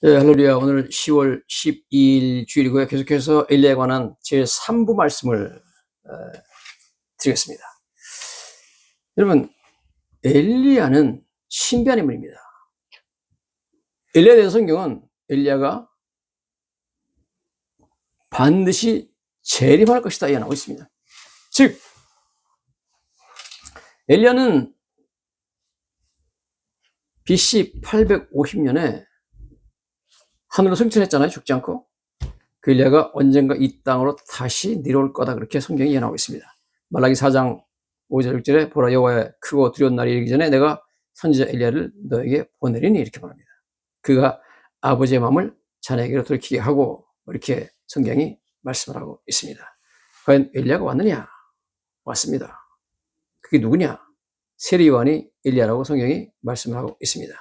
네, 할렐루야. 오늘 10월 12일 주일이고요. 계속해서 엘리야에 관한 제3부 말씀을 드리겠습니다. 여러분, 엘리야는 신비한 인물입니다. 엘리야에 대한 성경은 엘리야가 반드시 재림할 것이다 예언하고 있습니다. 즉, 엘리야는 BC 850년에 하늘로 승천했잖아요. 죽지 않고. 그 엘리야가 언젠가 이 땅으로 다시 내려올 거다. 그렇게 성경이 예언하고 있습니다. 말라기 4장 5절 6절에 보라 여호와의 크고 두려운 날이 이르기 전에 내가 선지자 엘리야를 너에게 보내리니 이렇게 말합니다. 그가 아버지의 마음을 자네에게로 돌이키게 하고 이렇게 성경이 말씀을 하고 있습니다. 과연 엘리야가 왔느냐? 왔습니다. 그게 누구냐? 세례 요한이 엘리야라고 성경이 말씀을 하고 있습니다.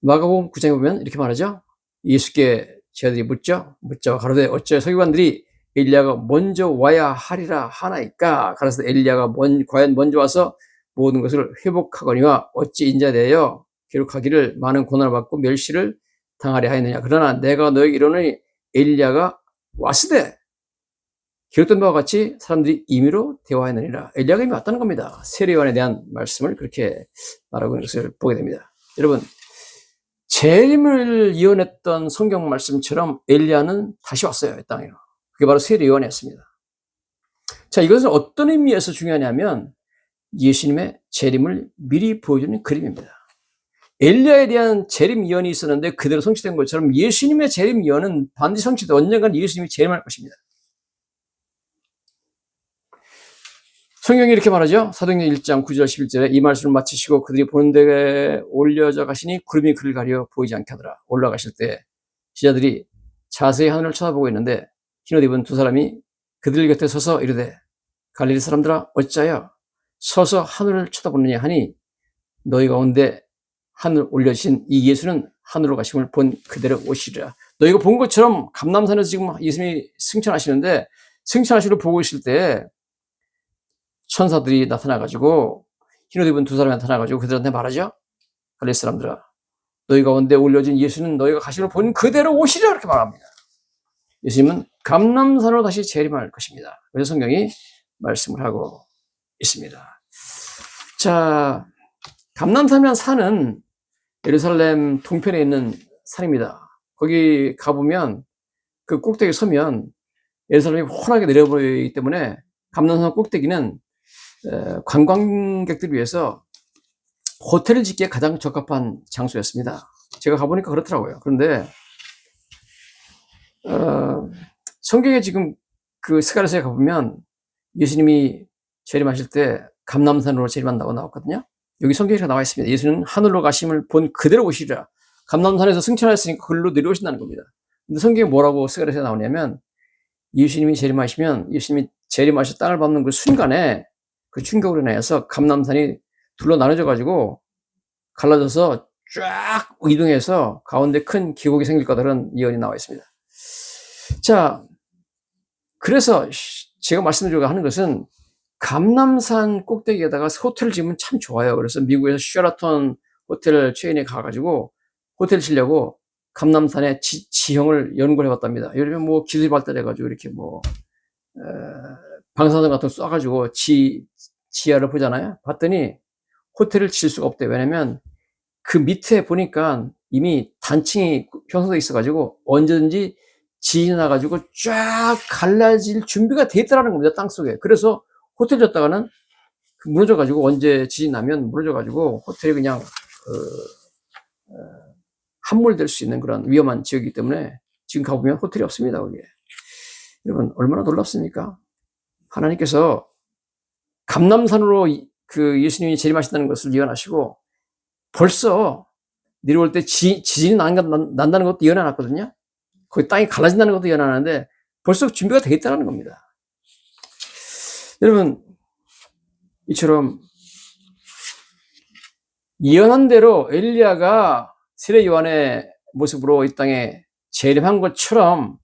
마가복음 9장에 보면 이렇게 말하죠. 예수께 제자들이 묻자 가로되 어째 서기관들이 엘리야가 먼저 와야 하리라 하나이까? 가라사대 엘리야가 과연 먼저 와서 모든 것을 회복하거니와 어찌 인자되어 기록하기를 많은 고난을 받고 멸시를 당하려 하였느냐? 그러나 내가 너에게 이르노니 엘리야가 왔으되 기록된 바와 같이 사람들이 임의로 대화하느니라. 엘리야가 이미 왔다는 겁니다. 세례 요한에 대한 말씀을 그렇게 말하고 있는 것을 보게 됩니다. 여러분, 재림을 예언했던 성경 말씀처럼 엘리야는 다시 왔어요, 이 땅에. 그게 바로 세례 요한이었습니다. 자, 이것은 어떤 의미에서 중요하냐면 예수님의 재림을 미리 보여주는 그림입니다. 엘리야에 대한 재림 예언이 있었는데 그대로 성취된 것처럼 예수님의 재림 예언은 반드시 성취돼 언젠간 예수님이 재림할 것입니다. 성경이 이렇게 말하죠. 사도행전 1장 9절 11절에 이 말씀을 마치시고 그들이 보는 데에 올려져 가시니 구름이 그를 가려 보이지 않게 하더라. 올라가실 때 제자들이 자세히 하늘을 쳐다보고 있는데 흰옷 입은 두 사람이 그들 곁에 서서 이르되 갈릴리 사람들아 어찌하여 서서 하늘을 쳐다보느냐 하니 너희 가운데 하늘 올려주신 이 예수는 하늘로 가심을 본 그대로 오시리라. 너희가 본 것처럼 감람산에서 지금 예수님이 승천하시는데 승천하시는 걸 보고 있을 때 천사들이 나타나가지고 흰옷 입은 두 사람이 나타나가지고 그들한테 말하죠. 갈릴리 사람들아 너희 가운데 올려진 예수는 너희가 가심을 본 그대로 오시리라 이렇게 말합니다. 예수님은 감람산으로 다시 재림할 것입니다. 그래서 성경이 말씀을 하고 있습니다. 자, 감람산이라는 산은 예루살렘 동편에 있는 산입니다. 거기 가보면 그 꼭대기에 서면 예루살렘이 훤하게 내려보이기 때문에 감람산 꼭대기는 관광객들을 위해서 호텔을 짓기에 가장 적합한 장소였습니다. 제가 가보니까 그렇더라고요. 그런데 성경에 지금 그 스가랴서에 가보면 예수님이 재림하실 때 감람산으로 재림한다고 나왔거든요. 여기 성경에 나와 있습니다. 예수는 하늘로 가심을 본 그대로 오시리라. 감람산에서 승천하셨으니까 그걸로 내려오신다는 겁니다. 근데 성경에 뭐라고 스가랴서에 나오냐면 예수님이 재림하시면 예수님이 재림하셔서 땅을 밟는 그 순간에 그 충격으로 인해서 감람산이 둘로 나눠져 가지고 갈라져서 쫙 이동해서 가운데 큰 기곡이 생길 거다라는 예언이 나와 있습니다. 자, 그래서 제가 말씀드리려고 하는 것은 감람산 꼭대기에다가 호텔을 지으면 참 좋아요. 그래서 미국에서 쉐라톤 호텔 체인에 가가지고 호텔 지려고 감람산의 지형을 연구를 해봤답니다. 요즘에 뭐 기술이 발달해가지고 이렇게 뭐 방사선 같은 거 쏴가지고 지하를 보잖아요. 봤더니 호텔을 질 수가 없대요. 왜냐면 그 밑에 보니까 이미 단층이 형성되어 있어가지고 언제든지 지진이 나가지고 쫙 갈라질 준비가 돼 있다는 겁니다. 땅속에. 그래서 호텔 졌다가는 무너져가지고 언제 지진 나면 무너져가지고 호텔이 그냥 함몰될 수 있는 그런 위험한 지역이기 때문에 지금 가보면 호텔이 없습니다. 거기에. 여러분 얼마나 놀랍습니까? 하나님께서 감람산으로 그 예수님이 재림하신다는 것을 예언하시고 벌써 내려올 때 지진이 난다는 것도 예언해놨거든요. 거기 땅이 갈라진다는 것도 예언하는데 벌써 준비가 되어 있다는 겁니다. 여러분 이처럼 예언한 대로 엘리야가 세례 요한의 모습으로 이 땅에 재림한 것처럼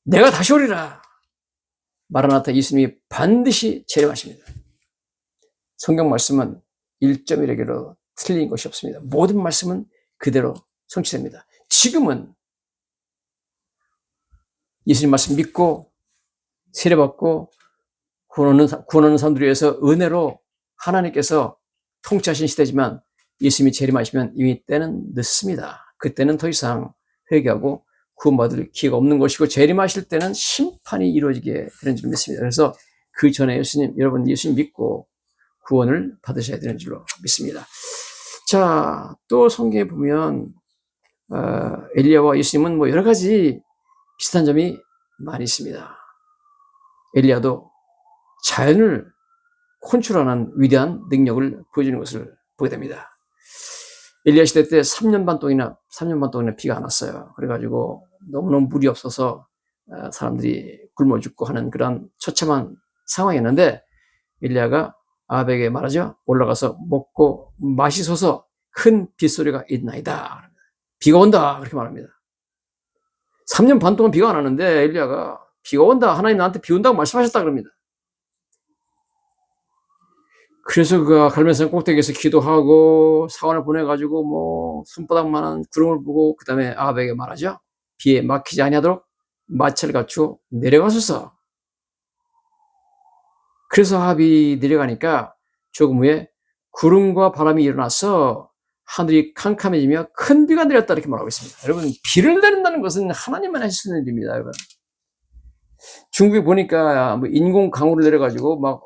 내가 다시 오리라. 마라나타 예수님이 반드시 재림하십니다. 성경 말씀은 1.1개로 틀린 것이 없습니다. 모든 말씀은 그대로 성취됩니다. 지금은 예수님 말씀 믿고 세례받고 구원하는 사람들을 위해서 은혜로 하나님께서 통치하신 시대지만 예수님이 재림하시면 이미 때는 늦습니다. 그때는 더 이상 회개하고 구원받을 기회가 없는 것이고 재림하실 때는 심판이 이루어지게 되는 줄 믿습니다. 그래서 그 전에 여러분 예수님 믿고 구원을 받으셔야 되는 줄로 믿습니다. 자, 또 성경에 보면 엘리야와 예수님은 뭐 여러 가지 비슷한 점이 많이 있습니다. 엘리야도 자연을 컨트롤하는 위대한 능력을 보여주는 것을 보게 됩니다. 엘리야 시대 때 3년 반 동안이나 비가 안 왔어요. 그래가지고 너무너무 물이 없어서 사람들이 굶어 죽고 하는 그런 처참한 상황이었는데 엘리야가 아합에게 말하죠. 올라가서 먹고 마시소서 큰 빗소리가 있나이다. 비가 온다. 그렇게 말합니다. 3년 반 동안 비가 안 왔는데 엘리야가 비가 온다. 하나님 나한테 비 온다고 말씀하셨다. 그럽니다. 그래서 그가 갈멜산 꼭대기에서 기도하고 사원을 보내가지고 뭐 손바닥만한 구름을 보고 그 다음에 아합에게 말하죠. 비에 막히지 아니하도록 마차를 갖추어 내려가소서. 그래서 아합이 내려가니까 조금 후에 구름과 바람이 일어나서 하늘이 캄캄해지며 큰 비가 내렸다 이렇게 말하고 있습니다. 여러분 비를 내린다는 것은 하나님만 하실 수 있는 일입니다. 여러분. 중국에 보니까 뭐 인공 강우를 내려가지고 막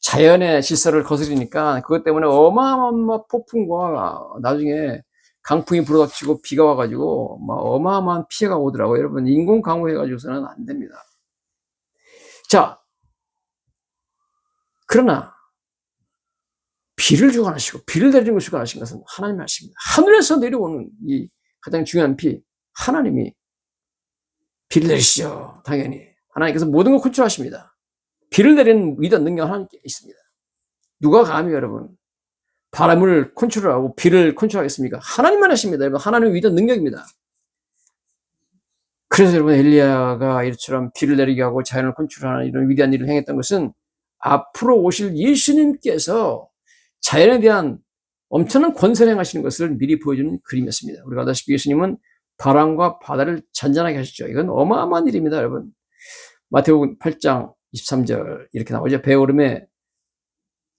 자연의 질서를 거스르니까 그것 때문에 어마어마한 폭풍과 나중에 강풍이 불어닥치고 비가 와가지고 막 어마어마한 피해가 오더라고요. 여러분 인공 강우해가지고서는 안 됩니다. 자, 그러나 비를 주관하시고 비를 내리는 것을 주관하신 것은 하나님의 하십니다. 하늘에서 내려오는 이 가장 중요한 비, 하나님이 비를 내리시죠. 당연히 하나님께서 모든 걸 컨트롤하십니다. 비를 내리는 위대한 능력 하나님께 있습니다. 누가 감히 여러분 바람을 컨트롤하고 비를 컨트롤하겠습니까? 하나님만 하십니다. 여러분 하나님의 위대한 능력입니다. 그래서 여러분 엘리야가 이처럼 비를 내리게 하고 자연을 컨트롤하는 이런 위대한 일을 행했던 것은 앞으로 오실 예수님께서 자연에 대한 엄청난 권세를 행하시는 것을 미리 보여주는 그림이었습니다. 우리가 알다시피 예수님은 바람과 바다를 잔잔하게 하셨죠. 이건 어마어마한 일입니다. 여러분 마태복음 8장 23절 이렇게 나오죠. 배오름에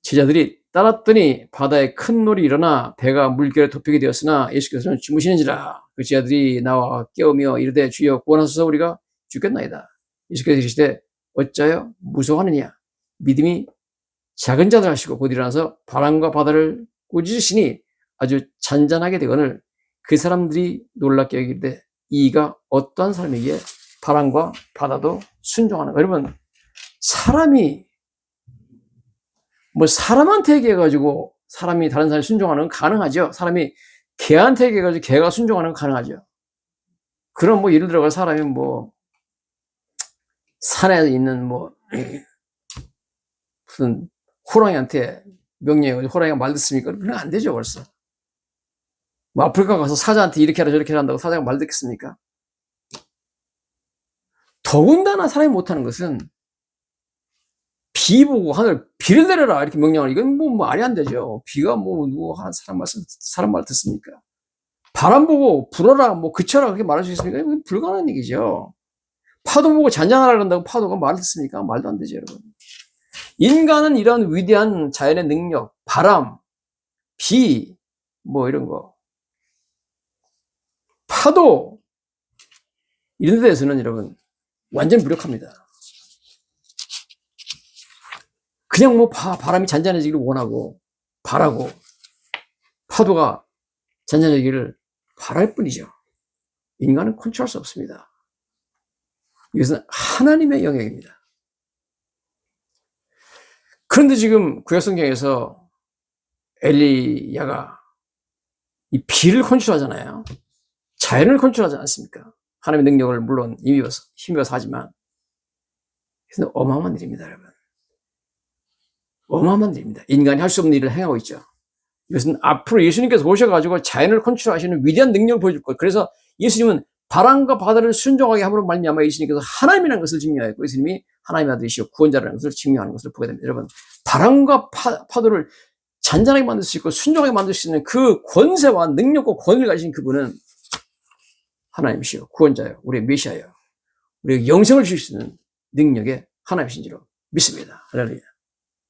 제자들이 따랐더니 바다에 큰 놀이 일어나 배가 물결에 덮이게 되었으나 예수께서는 주무시는지라. 그 제자들이 나와 깨우며 이르되 주여 구원하소서 우리가 죽겠나이다. 예수께서 이르시되 어찌하여 무서워하느냐. 믿음이 작은 자들 하시고 곧 일어나서 바람과 바다를 꾸짖으시니 아주 잔잔하게 되거늘 그 사람들이 놀랍게 여기되 이가 어떠한 사람이기에 바람과 바다도 순종하는 거. 여러분 사람이 뭐 사람한테 얘기해가지고 사람이 다른 사람이 순종하는 건 가능하죠. 사람이 개한테 얘기해가지고 개가 순종하는 건 가능하죠. 그럼 뭐 예를 들어가 사람이 뭐 산에 있는 뭐 무슨 호랑이한테 명령해가지고 호랑이가 말 듣습니까? 그건 안 되죠 벌써. 뭐 아프리카 가서 사자한테 이렇게 하라 저렇게 한다고 사자가 말 듣겠습니까? 더군다나 사람이 못하는 것은 비 보고 하늘 비를 내려라 이렇게 명령하는 이건 뭐 말이 안 되죠. 비가 뭐 누구 한 사람 말 듣습니까? 바람 보고 불어라 뭐 그쳐라 그렇게 말할 수 있습니까? 이건 불가능한 얘기죠. 파도 보고 잔잔하라 한다고 파도가 말을 듣습니까? 말도 안 되죠, 여러분. 인간은 이런 위대한 자연의 능력, 바람, 비, 뭐 이런 거, 파도 이런 데에서는 여러분 완전 무력합니다. 그냥 뭐 바람이 잔잔해지기를 원하고 바라고 파도가 잔잔해지기를 바랄 뿐이죠. 인간은 컨트롤할 수 없습니다. 이것은 하나님의 영역입니다. 그런데 지금 구약성경에서 엘리야가 이 비를 컨트롤하잖아요. 자연을 컨트롤하지 않습니까? 하나님의 능력을 물론 힘입어서 하지만 이것은 어마어마한 일입니다, 여러분. 어마어마한 일입니다. 인간이 할 수 없는 일을 행하고 있죠. 이것은 앞으로 예수님께서 오셔가지고 자연을 컨트롤하시는 위대한 능력을 보여줄 것. 그래서 예수님은 바람과 바다를 순종하게 함으로 말미암아 예수님께서 하나님이라는 것을 증명하였고 예수님이 하나님의 아들이시오 구원자라는 것을 증명하는 것을 보게 됩니다. 여러분 바람과 파도를 잔잔하게 만들 수 있고 순종하게 만들 수 있는 그 권세와 능력과 권위를 가진 그분은 하나님이시요 구원자요 우리의 메시아요 우리에게 영생을 주실 수 있는 능력의 하나님이신 줄로 믿습니다. 할렐루야.